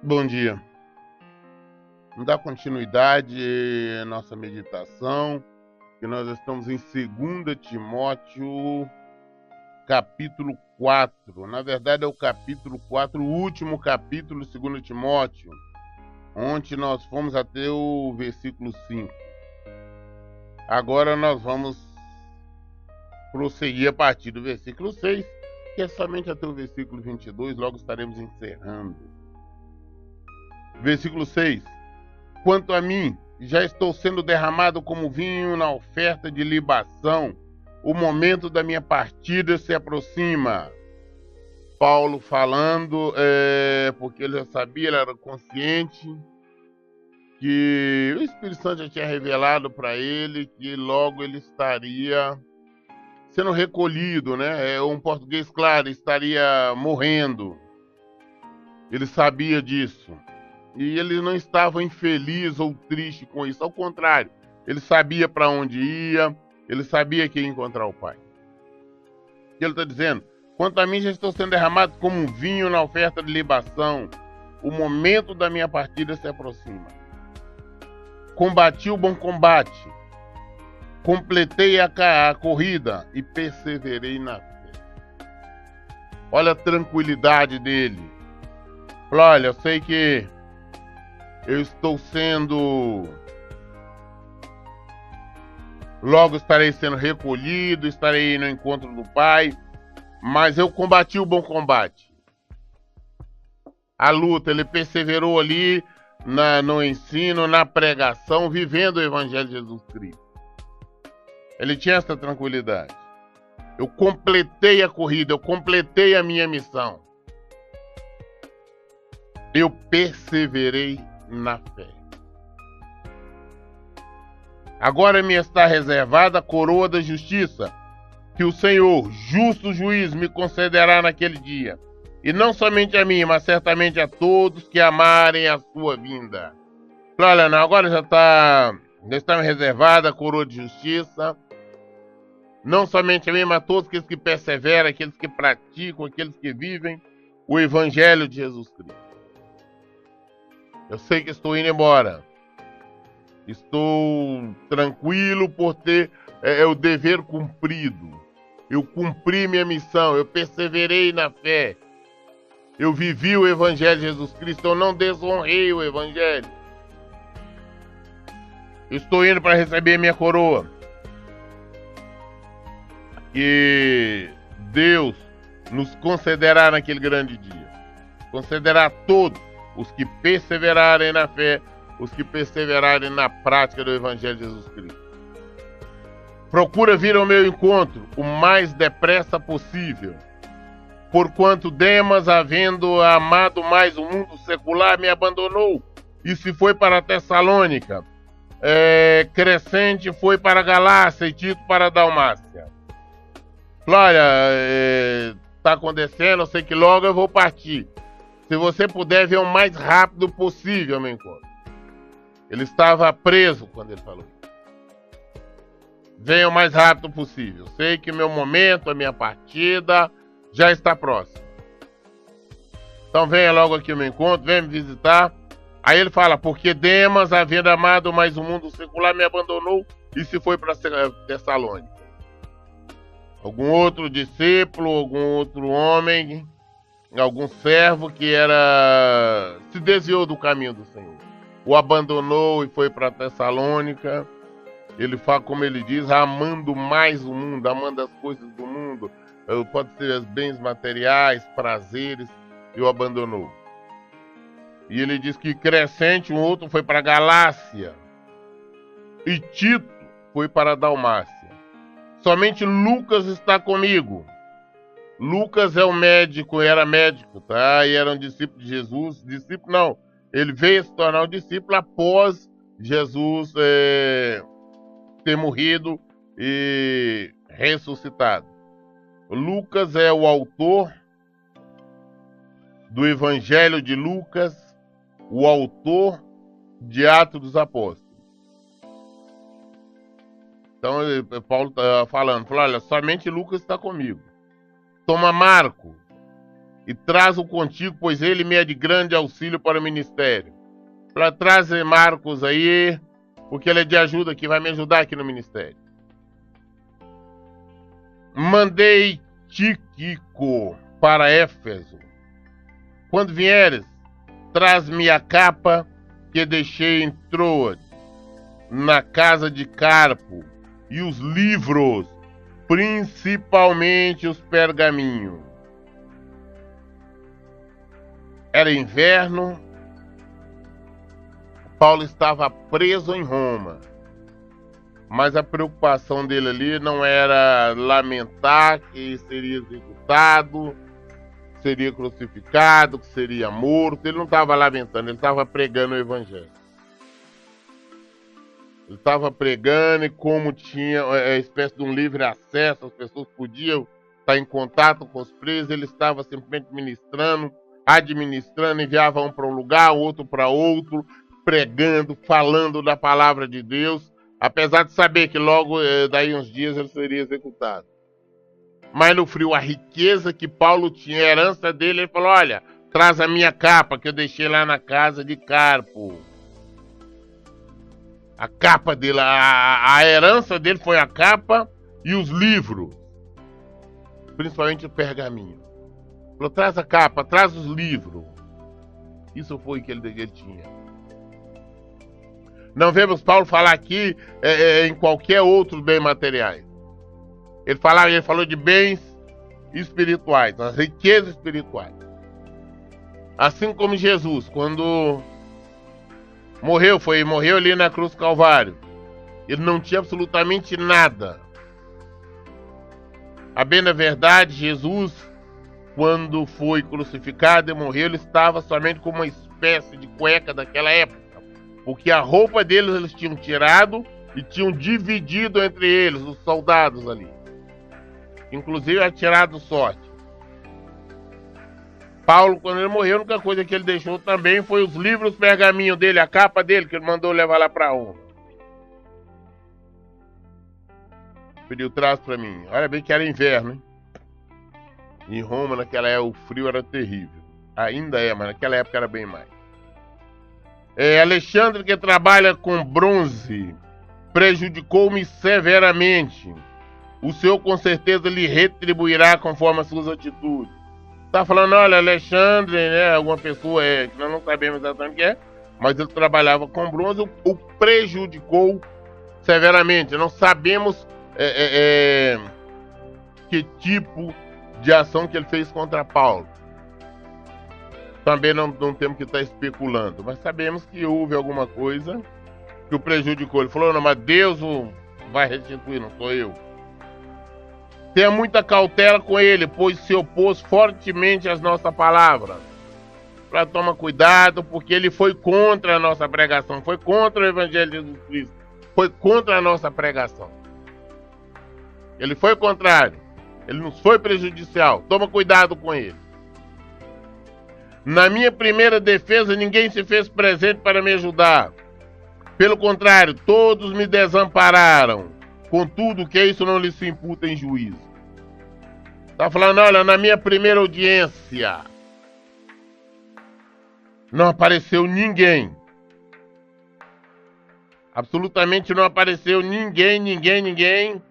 Bom dia. Vamos dar continuidade à nossa meditação, que nós estamos em 2 Timóteo, capítulo 4. Na verdade, é o capítulo 4, o último capítulo de 2 Timóteo, onde nós fomos até o versículo 5. Agora nós vamos prosseguir a partir do versículo 6, que é somente até o versículo 22, logo estaremos encerrando. Versículo 6. Quanto a mim, já estou sendo derramado como vinho na oferta de libação. O momento da minha partida se aproxima. Paulo falando, porque ele já sabia, ele era consciente que o Espírito Santo já tinha revelado para ele que logo ele estaria sendo recolhido, né? Um português claro, estaria morrendo. Ele sabia disso. E ele não estava infeliz ou triste com isso. Ao contrário, ele sabia para onde ia, ele sabia que ia encontrar o Pai. E ele está dizendo, quanto a mim já estou sendo derramado como um vinho na oferta de libação. O momento da minha partida se aproxima. Combati o bom combate. Completei a corrida e perseverei na fé. Olha a tranquilidade dele. Olha, eu sei que eu estou sendo... Logo estarei sendo recolhido, estarei no encontro do Pai, mas eu combati o bom combate. A luta, ele perseverou ali no ensino, na pregação, vivendo o Evangelho de Jesus Cristo. Ele tinha essa tranquilidade. Eu completei a corrida, eu completei a minha missão. Eu perseverei na fé. Agora me está reservada a coroa da justiça, que o Senhor, justo juiz, me concederá naquele dia. E não somente a mim, mas certamente a todos que amarem a sua vinda. Olha, não, agora já está me reservada a coroa de justiça. Não somente a mim, mas a todos aqueles que perseveram, aqueles que praticam, aqueles que vivem o Evangelho de Jesus Cristo. Eu sei que estou indo embora. Estou tranquilo por ter o dever cumprido. Eu cumpri minha missão. Eu perseverei na fé. Eu vivi o Evangelho de Jesus Cristo. Eu não desonrei o Evangelho. Eu estou indo para receber minha coroa. E Deus nos concederá naquele grande dia. Concederá a todos os que perseverarem na fé, os que perseverarem na prática do Evangelho de Jesus Cristo. Procura vir ao meu encontro o mais depressa possível, porquanto Demas, havendo amado mais o mundo secular, me abandonou e se foi para a Tessalônica. Crescente foi para a Galácia e Tito para a Dalmácia. Olha, está acontecendo, eu sei que logo eu vou partir. Se você puder ver o mais rápido possível meu encontro. Ele estava preso quando ele falou isso. Venha o mais rápido possível. Sei que o meu momento, a minha partida já está próximo. Então venha logo aqui ao meu encontro, venha me visitar. Aí ele fala, porque Demas, havendo amado mais o mundo secular, me abandonou e se foi para Tessalônica. Algum outro discípulo, algum outro homem, algum servo que se desviou do caminho do Senhor. O abandonou e foi para Tessalônica. Ele fala, como ele diz, amando mais o mundo, amando as coisas do mundo. Pode ser os bens materiais, prazeres, e o abandonou. E ele diz que Crescente, um outro, foi para Galácia. E Tito foi para a Dalmácia. Somente Lucas está comigo. Lucas é o médico, era médico, tá? E era um discípulo de Jesus. Discípulo não, ele veio se tornar um discípulo após Jesus ter morrido e ressuscitado. Lucas é o autor do Evangelho de Lucas, o autor de Atos dos Apóstolos. Então, Paulo está falando, falou, olha, somente Lucas está comigo. Toma Marco e traz-o contigo, pois ele me é de grande auxílio para o ministério. Para trazer Marcos aí, porque ele é de ajuda, que vai me ajudar aqui no ministério. Mandei Tíquico para Éfeso. Quando vieres, traz-me a capa que deixei em Troade, na casa de Carpo, e os livros, principalmente os pergaminhos. Era inverno, Paulo estava preso em Roma, mas a preocupação dele ali não era lamentar que seria executado, seria crucificado, que seria morto. Ele não estava lamentando, ele estava pregando o evangelho. Ele estava pregando, e como tinha uma espécie de um livre acesso, as pessoas podiam estar em contato com os presos, ele estava simplesmente ministrando, administrando, enviava um para um lugar, outro para outro, pregando, falando da palavra de Deus, apesar de saber que logo daí uns dias ele seria executado. Mas no frio, a riqueza que Paulo tinha, a herança dele, ele falou, olha, traz a minha capa que eu deixei lá na casa de Carpo. A capa dele, a herança dele foi a capa e os livros, principalmente o pergaminho. Ele falou, traz a capa, traz os livros. Isso foi o que ele tinha. Não vemos Paulo falar aqui em qualquer outro bem materiais. Ele falou de bens espirituais, as riquezas espirituais. Assim como Jesus, quando morreu ali na cruz do Calvário, ele não tinha absolutamente nada. A bem da verdade, Jesus, quando foi crucificado e morreu, ele estava somente com uma espécie de cueca daquela época, porque a roupa deles eles tinham tirado e tinham dividido entre eles, os soldados ali. Inclusive, era tirado sorte. Paulo, quando ele morreu, a única coisa que ele deixou também foi os livros, pergaminhos dele, a capa dele, que ele mandou levar lá para Roma. Pediu, traz para mim. Olha bem que era inverno, hein? Em Roma, naquela época, o frio era terrível. Ainda é, mas naquela época era bem mais. Alexandre, que trabalha com bronze, prejudicou-me severamente. O Senhor com certeza lhe retribuirá conforme as suas atitudes. Está falando, olha, Alexandre, né, alguma pessoa que nós não sabemos exatamente o que é, mas ele trabalhava com bronze, o prejudicou severamente. Não sabemos que tipo de ação que ele fez contra Paulo. Também não temos que estar especulando, mas sabemos que houve alguma coisa que o prejudicou. Ele falou, não, mas Deus vai restituir, não sou eu. Tenha muita cautela com ele, pois se opôs fortemente às nossas palavras. Para tomar cuidado, porque ele foi contra a nossa pregação, foi contra o Evangelho de Jesus Cristo, foi contra a nossa pregação. Ele foi contrário, ele nos foi prejudicial. Toma cuidado com ele. Na minha primeira defesa, ninguém se fez presente para me ajudar. Pelo contrário, todos me desampararam. Contudo, que isso não lhe se imputa em juízo. Está falando, olha, na minha primeira audiência, não apareceu ninguém. Absolutamente não apareceu ninguém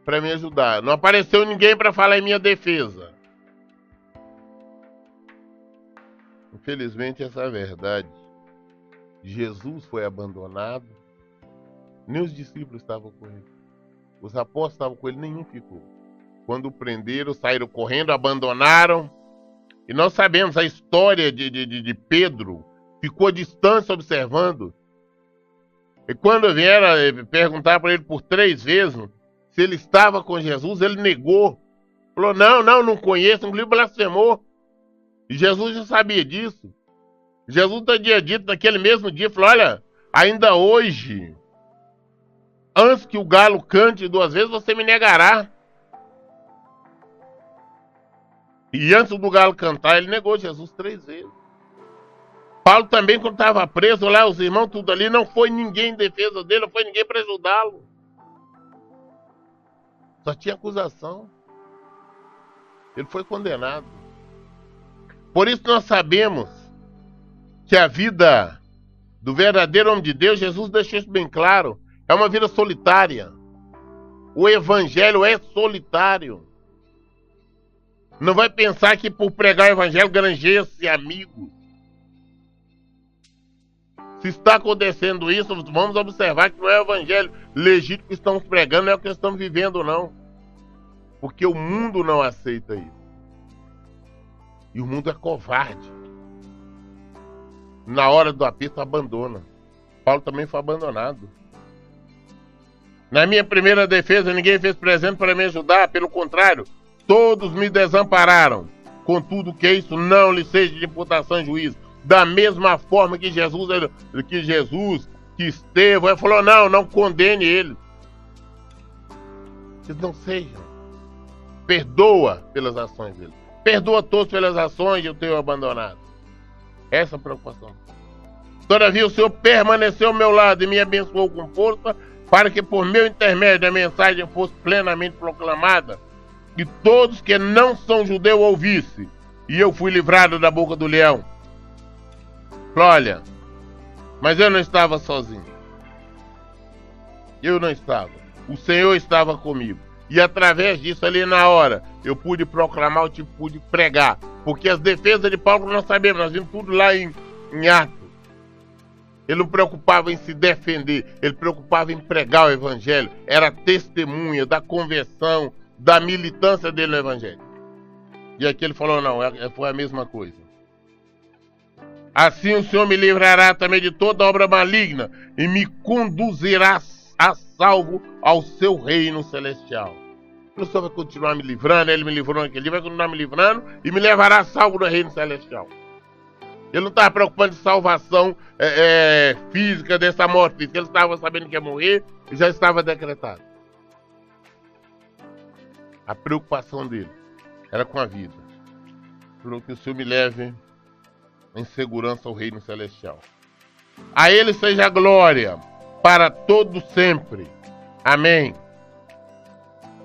para me ajudar. Não apareceu ninguém para falar em minha defesa. Infelizmente, essa é a verdade. Jesus foi abandonado, nem os discípulos estavam com ele. Os apóstolos estavam com ele, nenhum ficou. Quando o prenderam, saíram correndo, abandonaram. E nós sabemos a história de Pedro, ficou à distância observando. E quando vieram perguntar para ele por 3 vezes se ele estava com Jesus, ele negou. Falou, não conheço, inclusive blasfemou. E Jesus já sabia disso. Jesus tinha dito naquele mesmo dia, falou, olha, ainda hoje, antes que o galo cante 2 vezes, você me negará. E antes do galo cantar, ele negou Jesus 3 vezes. Paulo também, quando estava preso lá, os irmãos tudo ali, não foi ninguém em defesa dele, não foi ninguém para ajudá-lo. Só tinha acusação. Ele foi condenado. Por isso nós sabemos que a vida do verdadeiro homem de Deus, Jesus deixou isso bem claro, é uma vida solitária. O evangelho é solitário. Não vai pensar que por pregar o evangelho granjeia-se amigos. Se está acontecendo isso, vamos observar que não é o evangelho legítimo que estamos pregando, não é o que estamos vivendo, não. Porque o mundo não aceita isso. E o mundo é covarde. Na hora do aperto, abandona. Paulo também foi abandonado. Na minha primeira defesa, ninguém fez presente para me ajudar. Pelo contrário, todos me desampararam. Contudo, que isso não lhe seja de imputação e juízo. Da mesma forma que Estevão, ele falou, não condene ele. Que não sejam. Perdoa pelas ações dele. Perdoa todos pelas ações que eu tenho abandonado. Essa é a preocupação. Todavia o Senhor permaneceu ao meu lado e me abençoou com força, para que por meu intermédio a mensagem fosse plenamente proclamada, e todos que não são judeus ouvissem, e eu fui livrado da boca do leão. Olha, mas eu não estava sozinho. Eu não estava. O Senhor estava comigo. E através disso, ali na hora, eu pude proclamar, eu pude pregar. Porque as defesas de Paulo nós sabemos, nós vimos tudo lá em Atos. Ele não preocupava em se defender, ele preocupava em pregar o evangelho. Era testemunha da conversão, da militância dele no evangelho. E aqui ele falou, não, foi a mesma coisa. Assim o Senhor me livrará também de toda obra maligna e me conduzirá a salvo ao seu reino celestial. O Senhor vai continuar me livrando, ele me livrou naquele dia, vai continuar me livrando e me levará a salvo do reino celestial. Ele não estava preocupado em salvação física dessa morte física. Ele estava sabendo que ia morrer e já estava decretado. A preocupação dele era com a vida. Para que o Senhor me leve em segurança ao reino celestial. A ele seja a glória para todo sempre. Amém.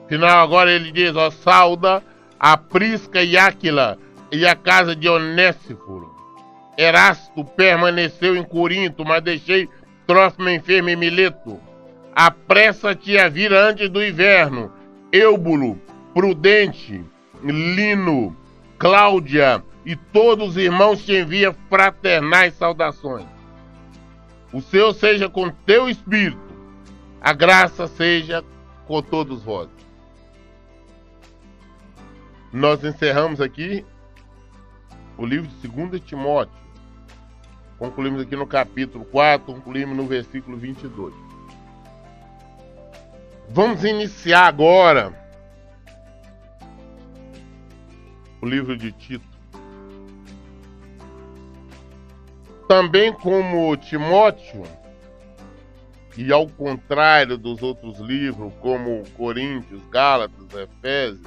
Final agora ele diz, sauda a Prisca e Áquila e a casa de Onésiforo. Erasto permaneceu em Corinto, mas deixei Trófimo enfermo em Mileto. Apressa-te a vir antes do inverno. Eubulo, Prudente, Lino, Cláudia e todos os irmãos te enviam fraternais saudações. O Senhor seja com teu espírito. A graça seja com todos vós. Nós encerramos aqui o livro de 2 Timóteo. Concluímos aqui no capítulo 4, concluímos no versículo 22. Vamos iniciar agora o livro de Tito. Também como Timóteo, e ao contrário dos outros livros, como Coríntios, Gálatas, Efésios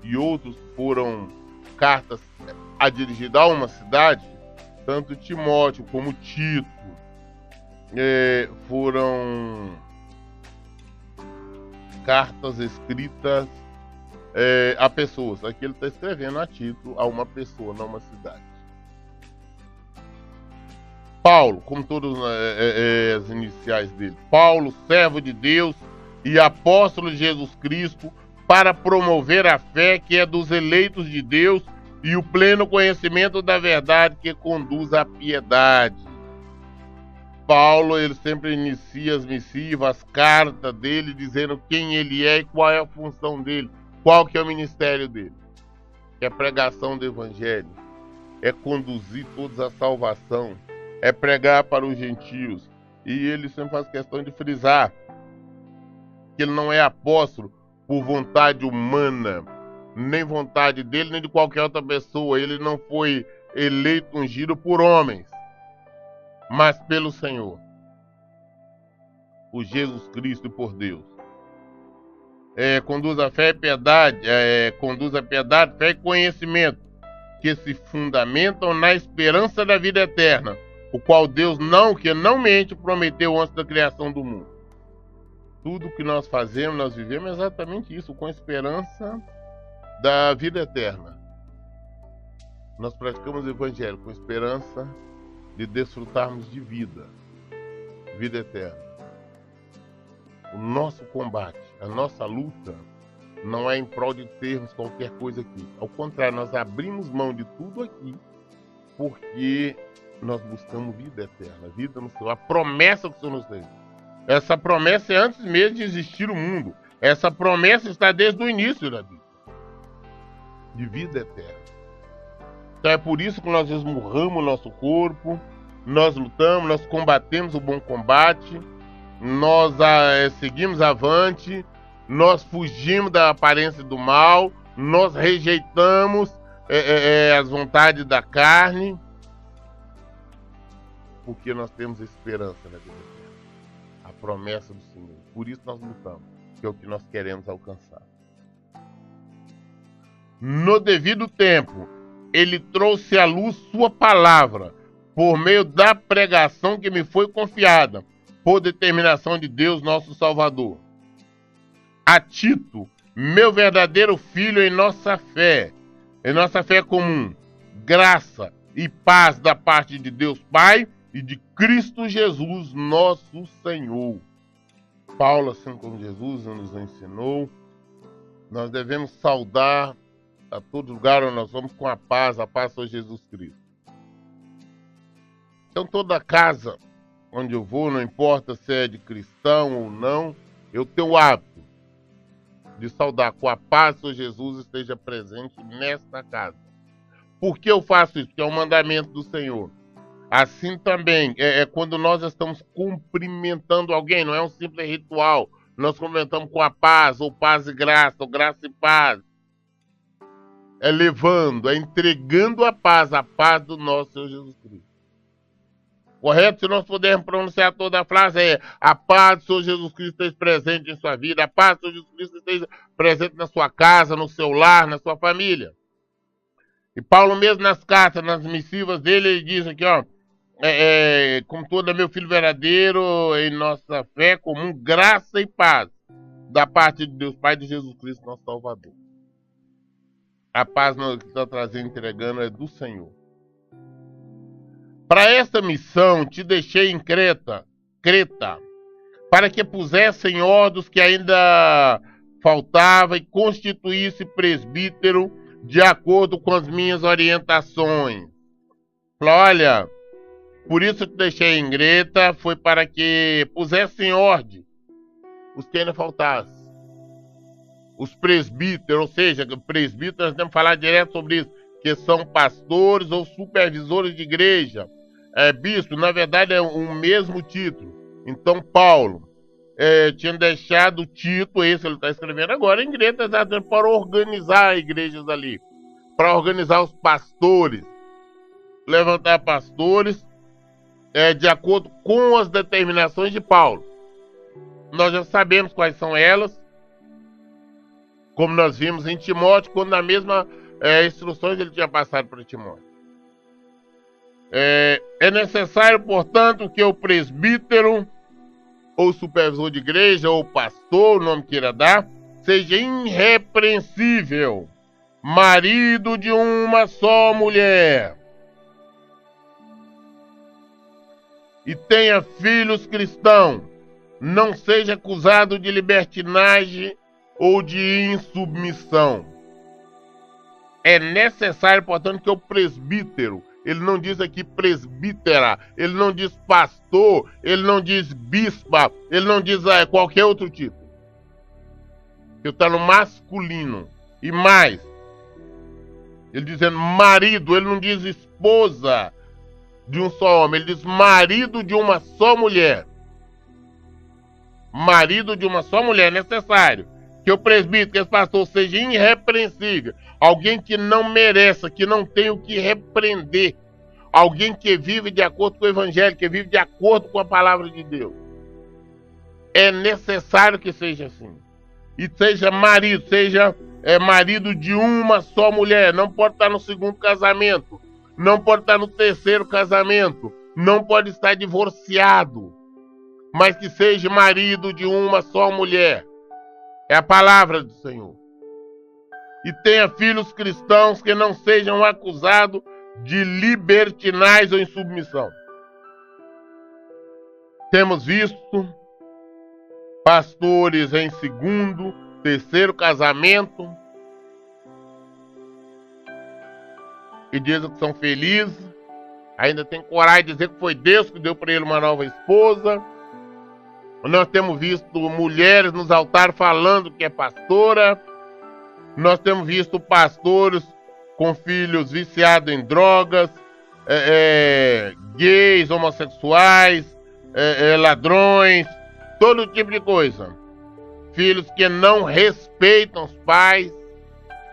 e outros foram cartas a dirigir a uma cidade, tanto Timóteo como Tito foram cartas escritas a pessoas. Aqui ele está escrevendo a Tito, a uma pessoa, não uma cidade. Paulo, como todas as iniciais dele. Paulo, servo de Deus e apóstolo de Jesus Cristo, para promover a fé que é dos eleitos de Deus e o pleno conhecimento da verdade que conduz à piedade. Paulo, ele sempre inicia as missivas, as cartas dele, dizendo quem ele é e qual é a função dele, qual que é o ministério dele. É a pregação do evangelho, é conduzir todos à salvação, é pregar para os gentios. E ele sempre faz questão de frisar que ele não é apóstolo por vontade humana, nem vontade dele, nem de qualquer outra pessoa. Ele não foi eleito, ungido por homens, mas pelo Senhor, por Jesus Cristo e por Deus. Conduz a fé e piedade, conduz a piedade, fé e conhecimento, que se fundamentam na esperança da vida eterna, o qual Deus que não mente, prometeu antes da criação do mundo. tudo que nós fazemos, nós vivemos exatamente isso, com esperança da vida eterna. Nós praticamos o Evangelho com esperança de desfrutarmos de vida eterna. O nosso combate, a nossa luta, não é em prol de termos qualquer coisa aqui. Ao contrário, nós abrimos mão de tudo aqui porque nós buscamos vida eterna, vida no céu, a promessa que o Senhor nos deu. Essa promessa é antes mesmo de existir o mundo. Essa promessa está desde o início da Bíblia, de vida eterna. Então é por isso que nós esmurramos o nosso corpo, nós lutamos, nós combatemos o bom combate, nós seguimos avante, nós fugimos da aparência do mal, nós rejeitamos as vontades da carne, porque nós temos esperança na vida eterna, a promessa do Senhor. Por isso nós lutamos, que é o que nós queremos alcançar. No devido tempo, Ele trouxe à luz sua palavra, por meio da pregação que me foi confiada, por determinação de Deus, nosso Salvador. A Tito, meu verdadeiro filho em nossa fé comum, graça e paz da parte de Deus Pai e de Cristo Jesus, nosso Senhor. Paulo, assim como Jesus nos ensinou, nós devemos saudar a todo lugar onde nós vamos com a paz de Jesus Cristo. Então toda casa onde eu vou, não importa se é de cristão ou não, eu tenho o hábito de saudar com a paz do Jesus esteja presente nesta casa. Por que eu faço isso? Porque é um mandamento do Senhor. Assim também, quando nós estamos cumprimentando alguém, não é um simples ritual. Nós cumprimentamos com a paz, ou paz e graça, ou graça e paz. É levando, é entregando a paz do nosso Senhor Jesus Cristo. Correto? Se nós pudermos pronunciar toda a frase, a paz do Senhor Jesus Cristo esteja presente em sua vida, a paz do Senhor Jesus Cristo esteja presente na sua casa, no seu lar, na sua família. E Paulo mesmo nas cartas, nas missivas dele, ele diz aqui, como todo é meu filho verdadeiro, em nossa fé comum, graça e paz, da parte de Deus Pai e de Jesus Cristo, nosso Salvador. A paz que está trazendo, entregando, é do Senhor. Para esta missão te deixei em Creta, para que pusesse em ordem os que ainda faltava e constituísse presbítero de acordo com as minhas orientações. Olha, por isso te deixei em Creta, foi para que pusesse em ordem os que ainda faltassem. Os presbíteros, ou seja, presbíteros, nós temos que falar direto sobre isso, que são pastores ou supervisores de igreja. Bispo, na verdade, é o mesmo título. Então, Paulo tinha deixado Tito, esse ele está escrevendo agora, em Creta, exatamente para organizar igrejas ali, para organizar os pastores, levantar pastores de acordo com as determinações de Paulo. Nós já sabemos quais são elas, como nós vimos em Timóteo, quando na mesma instruções ele tinha passado para Timóteo. É necessário, portanto, que o presbítero, ou supervisor de igreja, ou pastor, o nome queira dar, seja irrepreensível, marido de uma só mulher, e tenha filhos cristãos, não seja acusado de libertinagem ou de insubmissão. É necessário, portanto, que o presbítero, ele não diz aqui presbítera, ele não diz pastor, ele não diz bispa, ele não diz qualquer outro título. Ele está no masculino. E mais, ele dizendo marido, ele não diz esposa de um só homem, ele diz marido de uma só mulher. Marido de uma só mulher, é necessário que o presbítero, que esse pastor seja irrepreensível, alguém que não mereça, que não tem o que repreender, alguém que vive de acordo com o Evangelho, que vive de acordo com a palavra de Deus. É necessário que seja assim. E seja marido, marido de uma só mulher, não pode estar no segundo casamento, não pode estar no terceiro casamento, não pode estar divorciado. mas que seja marido de uma só mulher. É a palavra do Senhor. E tenha filhos cristãos que não sejam acusados de libertinais ou insubmissão. Temos visto pastores em segundo, terceiro casamento e dizem que são felizes, ainda tem coragem de dizer que foi Deus que deu para ele uma nova esposa. Nós temos visto mulheres nos altares falando que é pastora. Nós temos visto pastores com filhos viciados em drogas, gays, homossexuais, ladrões, todo tipo de coisa. Filhos que não respeitam os pais,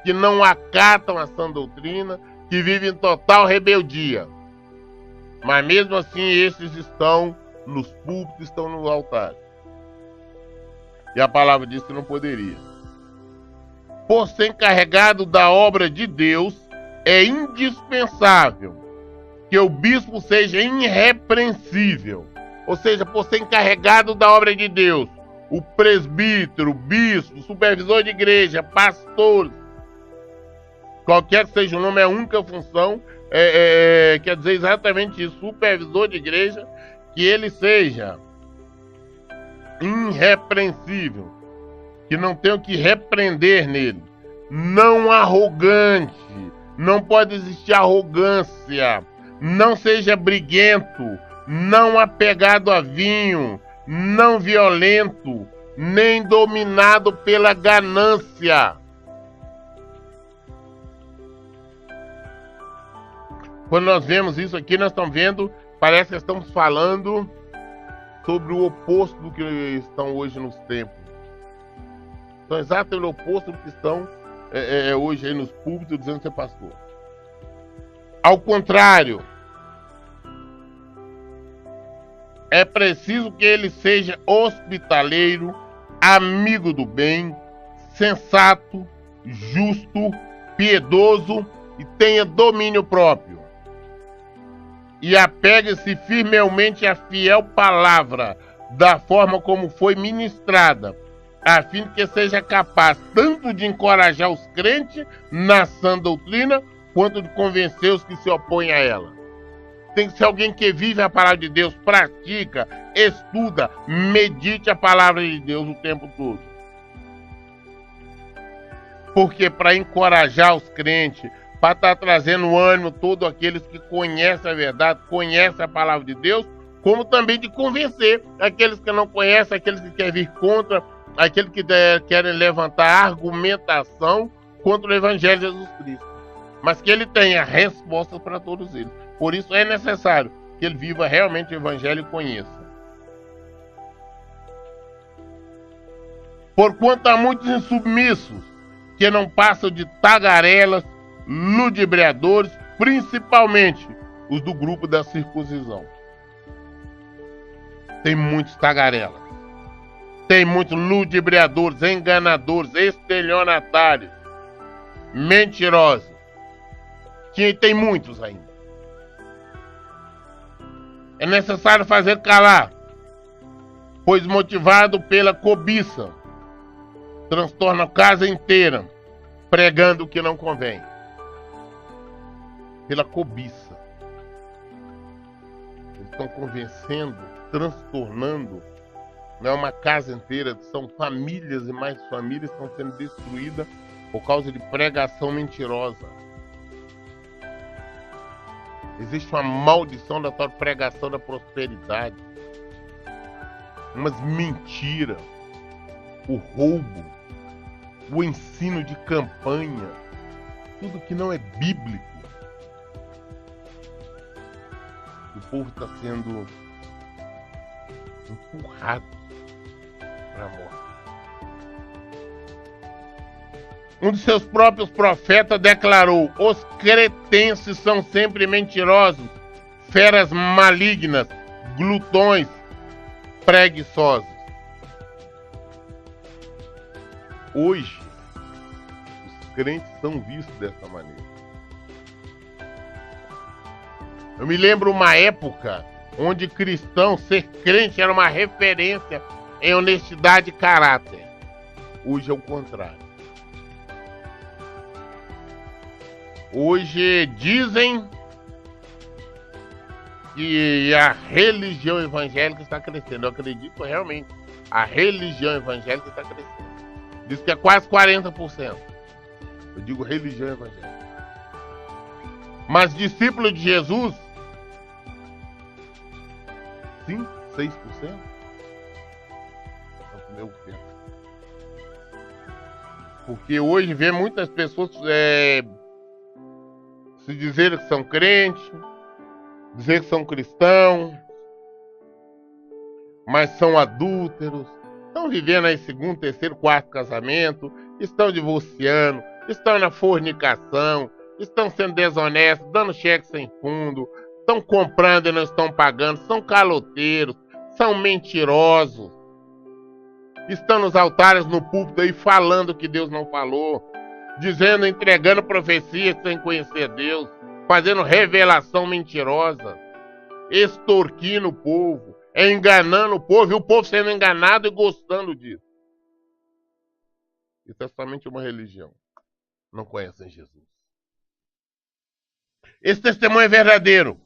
que não acatam a sã doutrina, que vivem em total rebeldia. Mas mesmo assim esses estão nos púlpitos, estão nos altares. E a palavra diz que não poderia. Por ser encarregado da obra de Deus, é indispensável que o bispo seja irrepreensível. Ou seja, por ser encarregado da obra de Deus, o presbítero, o bispo, supervisor de igreja, pastor, qualquer que seja o nome, é a única função, quer dizer exatamente isso, supervisor de igreja, que ele seja irrepreensível, que não tenha o que repreender nele, não arrogante, não pode existir arrogância, não seja briguento, não apegado a vinho, não violento, nem dominado pela ganância. Quando nós vemos isso aqui, nós estamos vendo, parece que estamos falando sobre o oposto do que estão hoje nos templos. São exatamente o oposto do que estão hoje aí nos púlpitos dizendo ser pastor. Ao contrário, é preciso que ele seja hospitaleiro, amigo do bem, sensato, justo, piedoso e tenha domínio próprio. E apegue-se firmemente à fiel palavra, da forma como foi ministrada, a fim de que seja capaz tanto de encorajar os crentes na sã doutrina, quanto de convencer os que se opõem a ela. Tem que ser alguém que vive a palavra de Deus, pratica, estuda, medite a palavra de Deus o tempo todo. Porque para encorajar os crentes, para estar trazendo ânimo todos aqueles que conhecem a verdade, conhecem a palavra de Deus, como também de convencer aqueles que não conhecem, aqueles que querem vir contra, aqueles que querem levantar argumentação contra o Evangelho de Jesus Cristo. Mas que ele tenha respostas para todos eles. Por isso é necessário que ele viva realmente o Evangelho e conheça. Porquanto há muitos insubmissos, que não passam de tagarelas, ludibriadores, principalmente os do grupo da circuncisão. Tem muitos tagarelas. Tem muitos ludibriadores, enganadores, estelionatários, mentirosos. Tem muitos ainda. É necessário fazer calar, pois motivado pela cobiça, transtorna a casa inteira, pregando o que não convém. Pela cobiça. Eles estão convencendo, transtornando. Não é uma casa inteira, são famílias e mais famílias que estão sendo destruídas por causa de pregação mentirosa. Existe uma maldição da tal pregação da prosperidade. Umas mentiras. O roubo. O ensino de campanha. Tudo que não é bíblico. O povo está sendo empurrado para a morte. Um de seus próprios profetas declarou: os cretenses são sempre mentirosos, feras malignas, glutões, preguiçosos. Hoje, os crentes são vistos dessa maneira. Eu me lembro uma época onde cristão, ser crente era uma referência em honestidade e caráter. Hoje é o contrário. Hoje dizem que a religião evangélica está crescendo. Eu acredito realmente. A religião evangélica está crescendo. Diz que é quase 40%. Eu digo religião evangélica. Mas discípulo de Jesus, 5%, 6%? É o meu tempo. Porque hoje vê muitas pessoas se dizer que são crentes, dizer que são cristãos, mas são adúlteros, estão vivendo aí segundo, terceiro, quarto casamento, estão divorciando, estão na fornicação, estão sendo desonestos, dando cheque sem fundo, estão comprando e não estão pagando, são caloteiros, são mentirosos, estão nos altares, no púlpito aí falando que Deus não falou, dizendo, entregando profecias sem conhecer Deus, fazendo revelação mentirosa, extorquindo o povo, enganando o povo, e o povo sendo enganado e gostando disso. Isso é somente uma religião. Não conhecem Jesus. Esse testemunho é verdadeiro.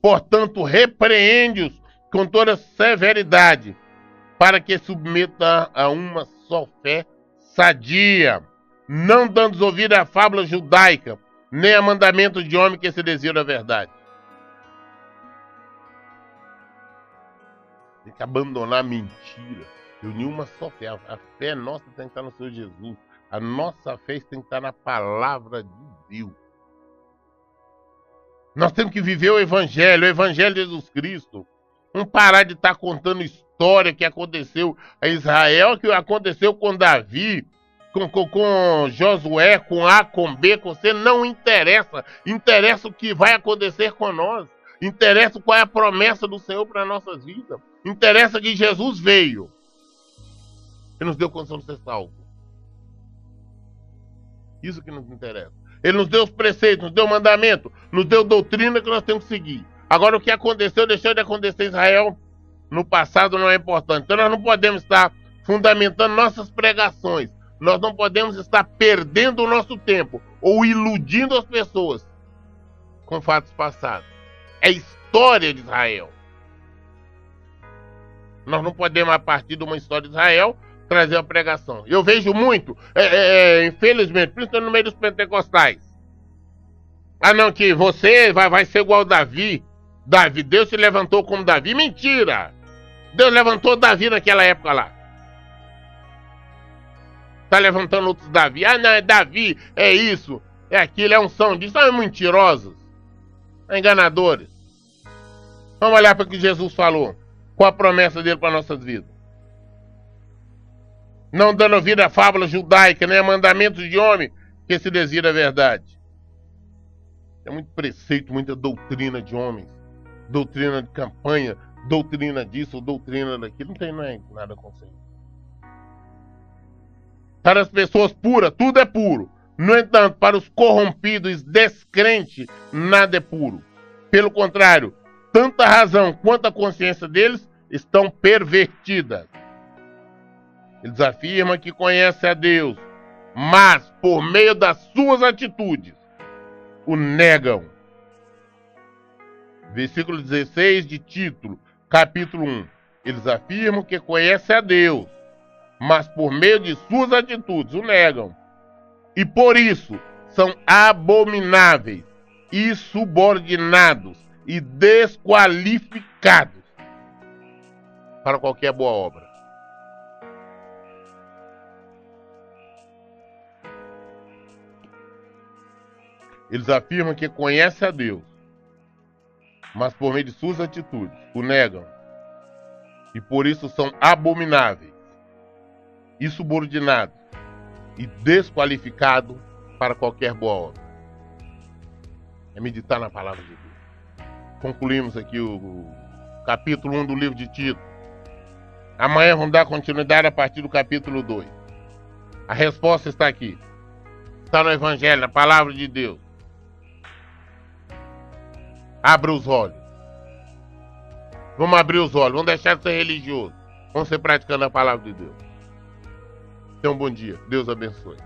Portanto, repreende-os com toda severidade, para que submeta a uma só fé sadia, não dando ouvido à fábula judaica, nem a mandamento de homem que se desvia a verdade. Tem que abandonar a mentira. Unir uma só fé. A fé nossa tem que estar no Senhor Jesus. A nossa fé tem que estar na palavra de Deus. Nós temos que viver o Evangelho de Jesus Cristo. Não parar de estar contando história que aconteceu a Israel, que aconteceu com Davi, com Josué, com A, com B, com C. Não interessa. Interessa o que vai acontecer com nós. Interessa qual é a promessa do Senhor para nossas vidas. Interessa que Jesus veio e nos deu condição de ser salvo. Isso que nos interessa. Ele nos deu os preceitos, nos deu o mandamento, nos deu doutrina que nós temos que seguir. Agora, o que aconteceu, deixou de acontecer em Israel no passado não é importante. Então, nós não podemos estar fundamentando nossas pregações. Nós não podemos estar perdendo o nosso tempo ou iludindo as pessoas com fatos passados. É a história de Israel. Nós não podemos, a partir de uma história de Israel, trazer a pregação. Eu vejo muito, infelizmente, principalmente no meio dos pentecostais. Ah, não, que você vai ser igual Davi. Deus se levantou como Davi. Mentira! Deus levantou Davi naquela época lá. Está levantando outros Davi. Ah, não, é Davi, é isso, é aquilo, é unção disso. São mentirosos, enganadores. Vamos olhar para o que Jesus falou. Qual a promessa dele para nossas vidas? Não dando ouvido à fábula judaica, nem a mandamentos de homem que se desvia da verdade. É muito preceito, muita doutrina de homens. Doutrina de campanha, doutrina disso, doutrina daquilo. Não é nada com isso. Para as pessoas puras, tudo é puro. No entanto, para os corrompidos, descrentes, nada é puro. Pelo contrário, tanto a razão quanto a consciência deles estão pervertidas. Eles afirmam que conhecem a Deus, mas por meio das suas atitudes o negam. Versículo 16 de Tito, capítulo 1. Eles afirmam que conhecem a Deus, mas por meio de suas atitudes o negam. E por isso são abomináveis, insubordinados e desqualificados para qualquer boa obra. Eles afirmam que conhecem a Deus, mas por meio de suas atitudes o negam. E por isso são abomináveis, insubordinados e desqualificados para qualquer boa obra. É meditar na palavra de Deus. Concluímos aqui o capítulo 1 do livro de Tito. Amanhã vamos dar continuidade a partir do capítulo 2. A resposta está aqui. Está no Evangelho, na palavra de Deus. Abra os olhos. Vamos abrir os olhos, vamos deixar de ser religioso. Vamos ser praticando a palavra de Deus. Tenha um bom dia. Deus abençoe.